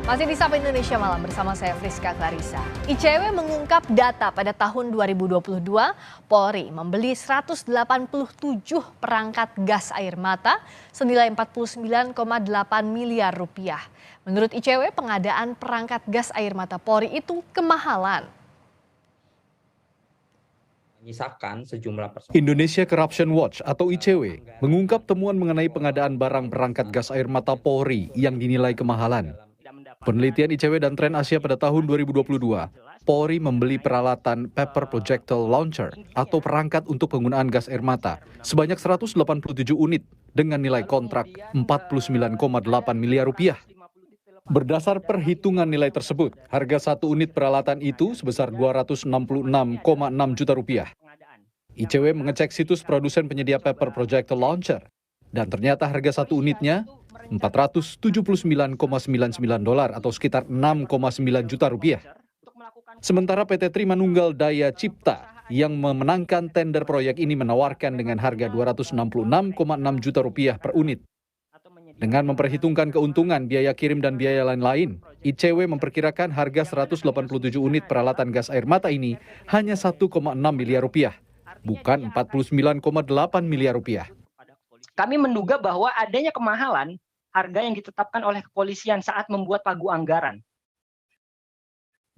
Masih di Sapa Indonesia Malam bersama saya Friska Clarissa. ICW mengungkap data pada tahun 2022, Polri membeli 187 perangkat gas air mata senilai 49,8 miliar rupiah. Menurut ICW, pengadaan perangkat gas air mata Polri itu kemahalan. Menyisakan sejumlah persoalan. Indonesia Corruption Watch atau ICW mengungkap temuan mengenai pengadaan barang perangkat gas air mata Polri yang dinilai kemahalan. Penelitian ICW dan Tren Asia pada tahun 2022, Polri membeli peralatan Pepper Projectile Launcher atau perangkat untuk penggunaan gas air mata sebanyak 187 unit dengan nilai kontrak 49,8 miliar rupiah. Berdasar perhitungan nilai tersebut, harga satu unit peralatan itu sebesar 266,6 juta rupiah. ICW mengecek situs produsen penyedia Pepper Projectile Launcher, dan ternyata harga satu unitnya $479,99 atau sekitar 6,9 juta rupiah. Sementara PT Trimanunggal Daya Cipta yang memenangkan tender proyek ini menawarkan dengan harga 266,6 juta rupiah per unit. Dengan memperhitungkan keuntungan, biaya kirim dan biaya lain-lain, ICW memperkirakan harga 187 unit peralatan gas air mata ini hanya 1,6 miliar rupiah, bukan 49,8 miliar rupiah. Kami menduga bahwa adanya kemahalan harga yang ditetapkan oleh kepolisian saat membuat pagu anggaran.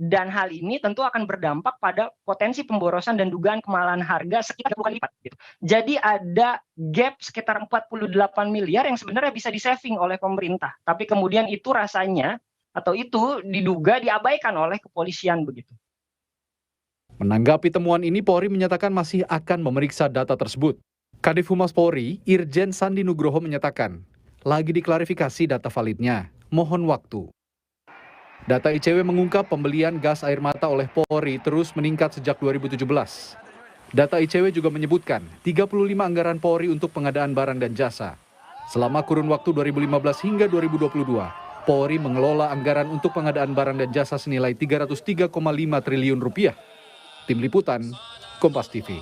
Dan hal ini tentu akan berdampak pada potensi pemborosan dan dugaan kemahalan harga sekitar 3 kali lipat. Gitu. Jadi ada gap sekitar 48 miliar yang sebenarnya bisa di-saving oleh pemerintah. Tapi kemudian itu rasanya atau itu diduga diabaikan oleh kepolisian begitu. Menanggapi temuan ini, Polri menyatakan masih akan memeriksa data tersebut. Kadif Humas Polri, Irjen Sandi Nugroho menyatakan, lagi diklarifikasi data validnya, mohon waktu. Data ICW mengungkap pembelian gas air mata oleh Polri terus meningkat sejak 2017. Data ICW juga menyebutkan 35 anggaran Polri untuk pengadaan barang dan jasa. Selama kurun waktu 2015 hingga 2022, Polri mengelola anggaran untuk pengadaan barang dan jasa senilai 303,5 triliun rupiah. Tim Liputan, Kompas TV.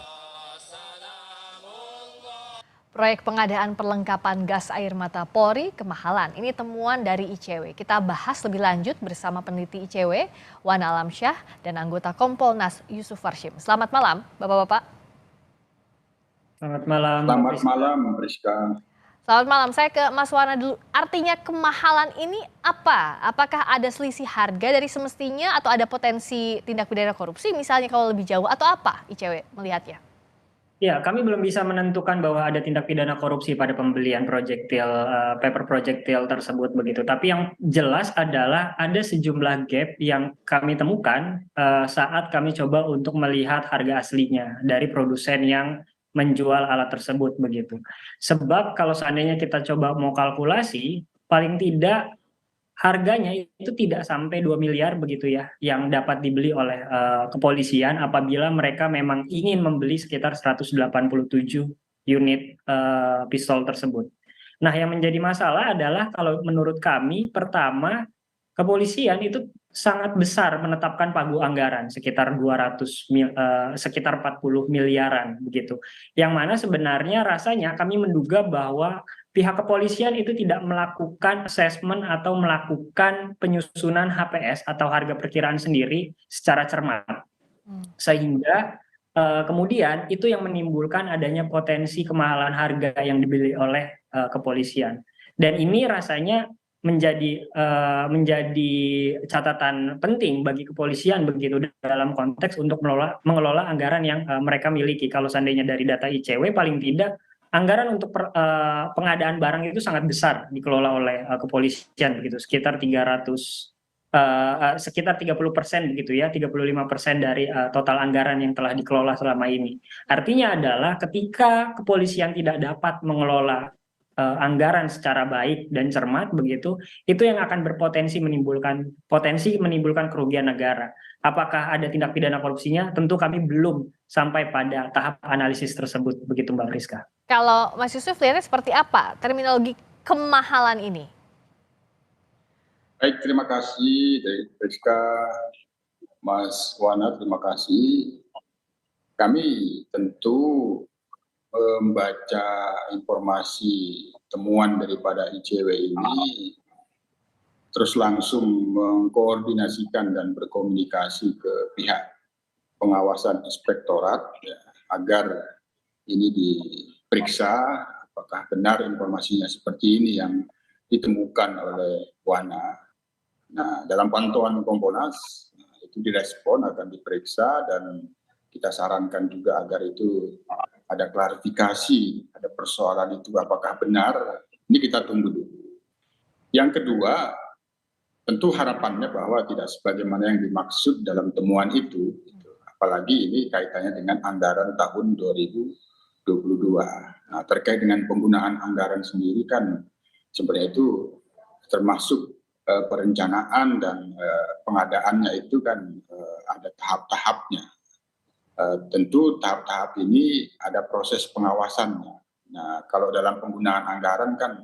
Proyek pengadaan perlengkapan gas air mata Polri kemahalan. Ini temuan dari ICW. Kita bahas lebih lanjut bersama peneliti ICW, Wan Alamsyah, dan anggota Kompolnas Yusuf Warshim. Selamat malam, Bapak-Bapak. Selamat malam. Selamat malam, Priska. Selamat malam, saya ke Mas Wana dulu. Artinya kemahalan ini apa? Apakah ada selisih harga dari semestinya atau ada potensi tindak pidana korupsi misalnya kalau lebih jauh atau apa ICW melihatnya? Ya, kami belum bisa menentukan bahwa ada tindak pidana korupsi pada pembelian paper projectile tersebut begitu. Tapi yang jelas adalah ada sejumlah gap yang kami temukan saat kami coba untuk melihat harga aslinya dari produsen yang menjual alat tersebut begitu. Sebab kalau seandainya kita coba mau kalkulasi, paling tidak harganya itu tidak sampai 2 miliar begitu ya, yang dapat dibeli oleh kepolisian apabila mereka memang ingin membeli sekitar 187 unit pistol tersebut. Nah, yang menjadi masalah adalah kalau menurut kami, pertama, kepolisian itu sangat besar menetapkan pagu anggaran sekitar 40 miliaran begitu. Yang mana sebenarnya rasanya kami menduga bahwa pihak kepolisian itu tidak melakukan assessment atau melakukan penyusunan HPS atau harga perkiraan sendiri secara cermat. Sehingga kemudian itu yang menimbulkan adanya potensi kemahalan harga yang dibeli oleh kepolisian. Dan ini rasanya menjadi catatan penting bagi kepolisian begitu dalam konteks untuk mengelola anggaran yang mereka miliki. Kalau seandainya dari data ICW paling tidak anggaran untuk pengadaan barang itu sangat besar dikelola oleh kepolisian begitu, sekitar 30% begitu ya, 35% dari total anggaran yang telah dikelola selama ini. Artinya adalah ketika kepolisian tidak dapat mengelola anggaran secara baik dan cermat begitu, itu yang akan berpotensi menimbulkan kerugian negara. Apakah ada tindak pidana korupsinya? Tentu kami belum sampai pada tahap analisis tersebut begitu, Mbak Rizka. Kalau Mas Yusuf lihatnya seperti apa terminologi kemahalan ini? Baik, terima kasih dari Priska, Mas Wana, terima kasih. Kami tentu membaca informasi temuan daripada ICW ini terus langsung mengkoordinasikan dan berkomunikasi ke pihak pengawasan inspektorat ya, agar ini diperiksa apakah benar informasinya seperti ini yang ditemukan oleh Wana. Nah, dalam pantauan Kompolnas itu direspon akan diperiksa dan kita sarankan juga agar itu ada klarifikasi, ada persoalan itu apakah benar. Ini kita tunggu dulu. Yang kedua, tentu harapannya bahwa tidak sebagaimana yang dimaksud dalam temuan itu. Apalagi ini kaitannya dengan anggaran tahun 2022. Nah, terkait dengan penggunaan anggaran sendiri kan sebenarnya itu termasuk perencanaan dan pengadaannya itu kan ada tahap-tahapnya. Tentu tahap-tahap ini ada proses pengawasannya. Nah, kalau dalam penggunaan anggaran kan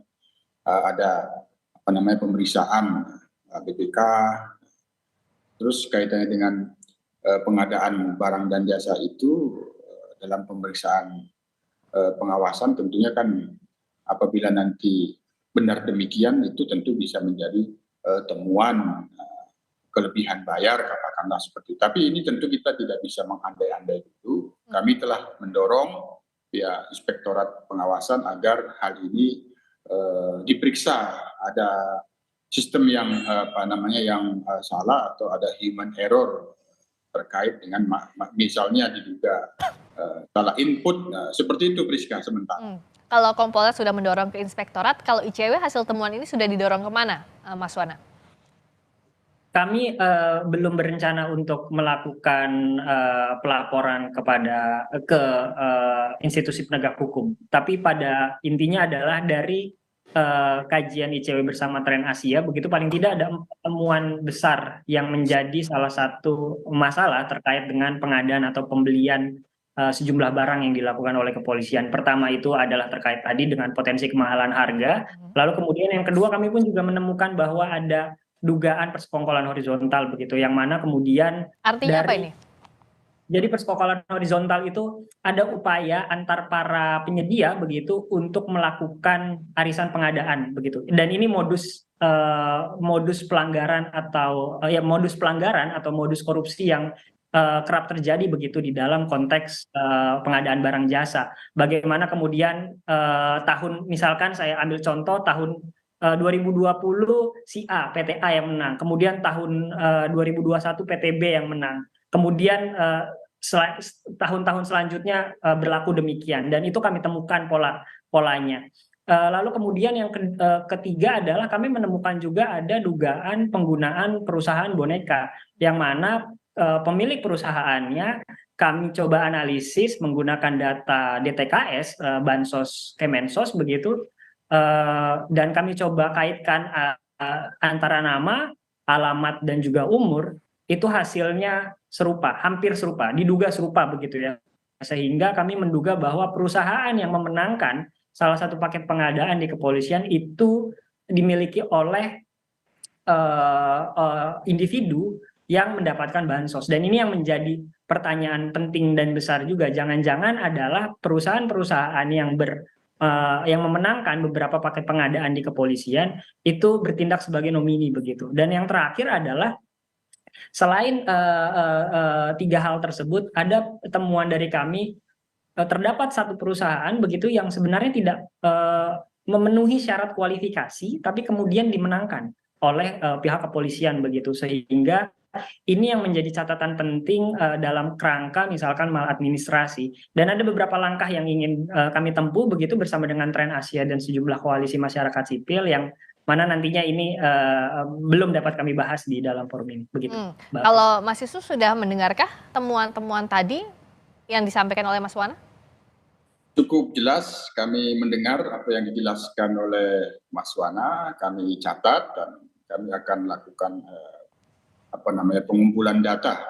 ada pemeriksaan BPK, terus kaitannya dengan pengadaan barang dan jasa itu dalam pemeriksaan pengawasan tentunya kan apabila nanti benar demikian itu tentu bisa menjadi temuan kelebihan bayar katakanlah seperti itu. Tapi ini tentu kita tidak bisa mengandai-andai dulu. Kami telah mendorong pihak Inspektorat Pengawasan agar hal ini diperiksa, ada sistem yang yang salah atau ada human error terkait dengan misalnya diduga salah input, seperti itu Priska sementara. Kalau Kompolnas sudah mendorong ke inspektorat, kalau ICW hasil temuan ini sudah didorong kemana, Mas Wana? Kami belum berencana untuk melakukan pelaporan ke institusi penegak hukum, tapi pada intinya adalah dari kajian ICW bersama Tren Asia, begitu paling tidak ada temuan besar yang menjadi salah satu masalah terkait dengan pengadaan atau pembelian sejumlah barang yang dilakukan oleh kepolisian. Pertama itu adalah terkait tadi dengan potensi kemahalan harga, lalu kemudian yang kedua kami pun juga menemukan bahwa ada dugaan persekongkolan horizontal begitu, yang mana kemudian artinya apa ini? Jadi persekongkolan horizontal itu ada upaya antar para penyedia begitu untuk melakukan arisan pengadaan begitu. Dan ini modus pelanggaran atau modus korupsi yang kerap terjadi begitu di dalam konteks pengadaan barang jasa. Bagaimana kemudian misalkan saya ambil contoh tahun 2020 si A, PT A yang menang. Kemudian tahun 2021 PT B yang menang. Kemudian tahun-tahun selanjutnya berlaku demikian, dan itu kami temukan polanya. Lalu kemudian yang ketiga adalah kami menemukan juga ada dugaan penggunaan perusahaan boneka, yang mana pemilik perusahaannya kami coba analisis menggunakan data DTKS, Bansos Kemensos begitu, dan kami coba kaitkan antara nama, alamat dan juga umur. Itu hasilnya serupa, hampir serupa, diduga serupa begitu ya. Sehingga kami menduga bahwa perusahaan yang memenangkan salah satu paket pengadaan di kepolisian itu dimiliki oleh individu yang mendapatkan bansos. Dan ini yang menjadi pertanyaan penting dan besar juga. Jangan-jangan adalah perusahaan-perusahaan yang memenangkan beberapa paket pengadaan di kepolisian itu bertindak sebagai nomini begitu. Dan yang terakhir adalah selain tiga hal tersebut, ada temuan dari kami terdapat satu perusahaan begitu yang sebenarnya tidak memenuhi syarat kualifikasi, tapi kemudian dimenangkan oleh pihak kepolisian begitu, sehingga ini yang menjadi catatan penting dalam kerangka misalkan maladministrasi. Dan ada beberapa langkah yang ingin kami tempuh begitu bersama dengan Tren Asia dan sejumlah koalisi masyarakat sipil yang mana nantinya ini belum dapat kami bahas di dalam forum ini. Begitu. Kalau Mas Yusuf sudah mendengarkah temuan-temuan tadi yang disampaikan oleh Mas Wana? Cukup jelas kami mendengar apa yang dijelaskan oleh Mas Wana, kami catat dan kami akan lakukan pengumpulan data.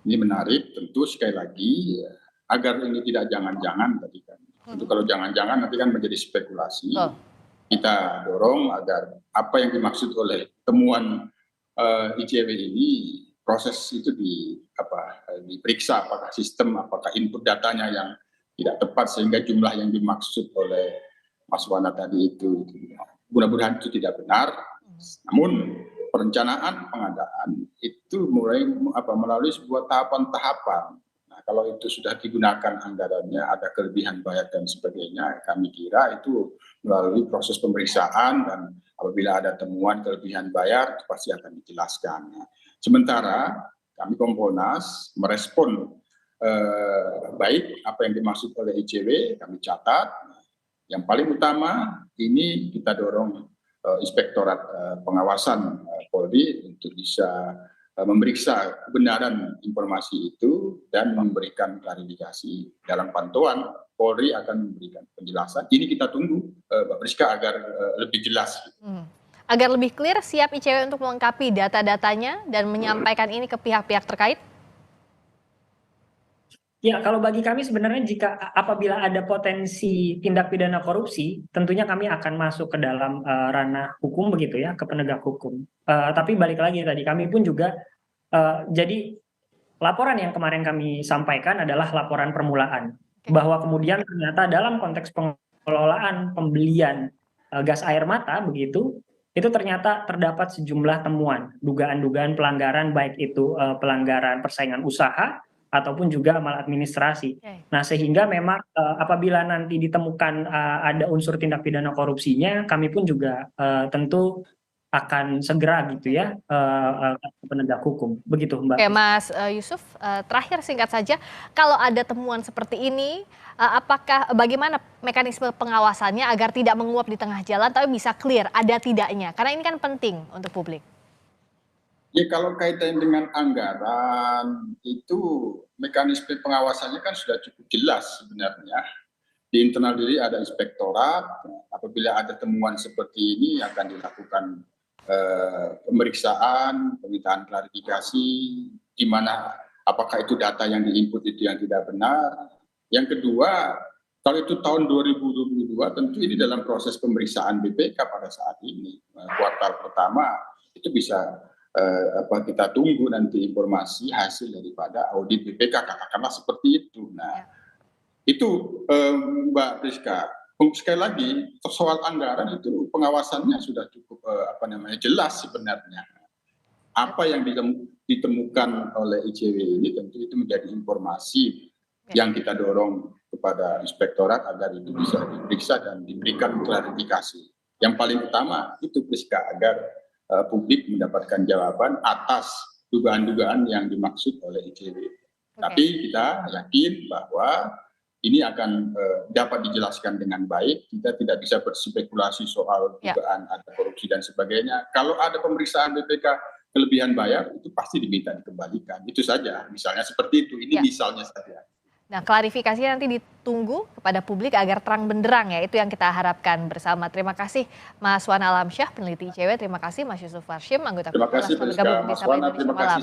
Ini menarik, tentu sekali lagi agar ini tidak jangan-jangan tadi kan. Tentu kalau jangan-jangan nanti kan menjadi spekulasi. Kita dorong agar apa yang dimaksud oleh temuan ICW ini proses itu diperiksa, apakah sistem, apakah input datanya yang tidak tepat sehingga jumlah yang dimaksud oleh Mas Wana tadi itu mudah-mudahan itu tidak benar, Namun perencanaan pengadaan itu mulai melalui sebuah tahapan-tahapan. Nah, kalau itu sudah digunakan anggarannya, ada kelebihan bayar dan sebagainya, kami kira itu melalui proses pemeriksaan dan apabila ada temuan kelebihan bayar itu pasti akan dijelaskan. Nah, sementara kami Kompolnas merespon baik apa yang dimaksud oleh ICW, kami catat. Yang paling utama ini kita dorong Inspektorat Pengawasan Polri untuk bisa memeriksa kebenaran informasi itu dan memberikan klarifikasi. Dalam pantauan Polri akan memberikan penjelasan. Ini kita tunggu Mbak Priska agar lebih jelas. Agar lebih clear, siap ICW untuk melengkapi data-datanya dan menyampaikan ini ke pihak-pihak terkait? Ya, kalau bagi kami sebenarnya apabila ada potensi tindak pidana korupsi, tentunya kami akan masuk ke dalam ranah hukum begitu ya, ke penegak hukum. Tapi balik lagi tadi, kami pun juga, jadi laporan yang kemarin kami sampaikan adalah laporan permulaan. Bahwa kemudian ternyata dalam konteks pengelolaan pembelian gas air mata begitu, itu ternyata terdapat sejumlah temuan, dugaan-dugaan pelanggaran, baik itu pelanggaran persaingan usaha, ataupun juga maladministrasi. Nah, sehingga memang apabila nanti ditemukan ada unsur tindak pidana korupsinya, kami pun juga tentu akan segera gitu ya ke penegak hukum. Begitu, Mbak. Oke, Mas Yusuf, terakhir singkat saja, kalau ada temuan seperti ini, bagaimana mekanisme pengawasannya agar tidak menguap di tengah jalan, tapi bisa clear ada tidaknya? Karena ini kan penting untuk publik. Ya, kalau kaitan dengan anggaran itu mekanisme pengawasannya kan sudah cukup jelas sebenarnya. Di internal diri ada inspektorat, apabila ada temuan seperti ini akan dilakukan pemeriksaan, permintaan klarifikasi, di mana apakah itu data yang diinput itu yang tidak benar. Yang kedua, kalau itu tahun 2022 tentu ini dalam proses pemeriksaan BPK pada saat ini. Kuartal pertama itu bisa kita tunggu nanti informasi hasil daripada audit BPK, katakanlah seperti itu. Nah, itu Mbak Priska, sekali lagi soal anggaran itu pengawasannya sudah cukup jelas sebenarnya. Apa yang ditemukan oleh ICW ini tentu itu menjadi informasi yang kita dorong kepada inspektorat agar itu bisa diperiksa dan diberikan klarifikasi. Yang paling utama itu Priska, agar publik mendapatkan jawaban atas dugaan-dugaan yang dimaksud oleh ICW. Tapi kita yakin bahwa ini akan dapat dijelaskan dengan baik. Kita tidak bisa berspekulasi soal dugaan ada korupsi dan sebagainya. Kalau ada pemeriksaan BPK kelebihan bayar, itu pasti diminta dikembalikan. Itu saja, misalnya seperti itu. Ini misalnya saja. Nah, klarifikasi nanti ditunggu kepada publik agar terang benderang ya, itu yang kita harapkan bersama. Terima kasih Mas Wan Alamsyah, peneliti ICW. Terima kasih Mas Yusuf Warshim, anggota Terima kasih Mas Wan, terima kasih.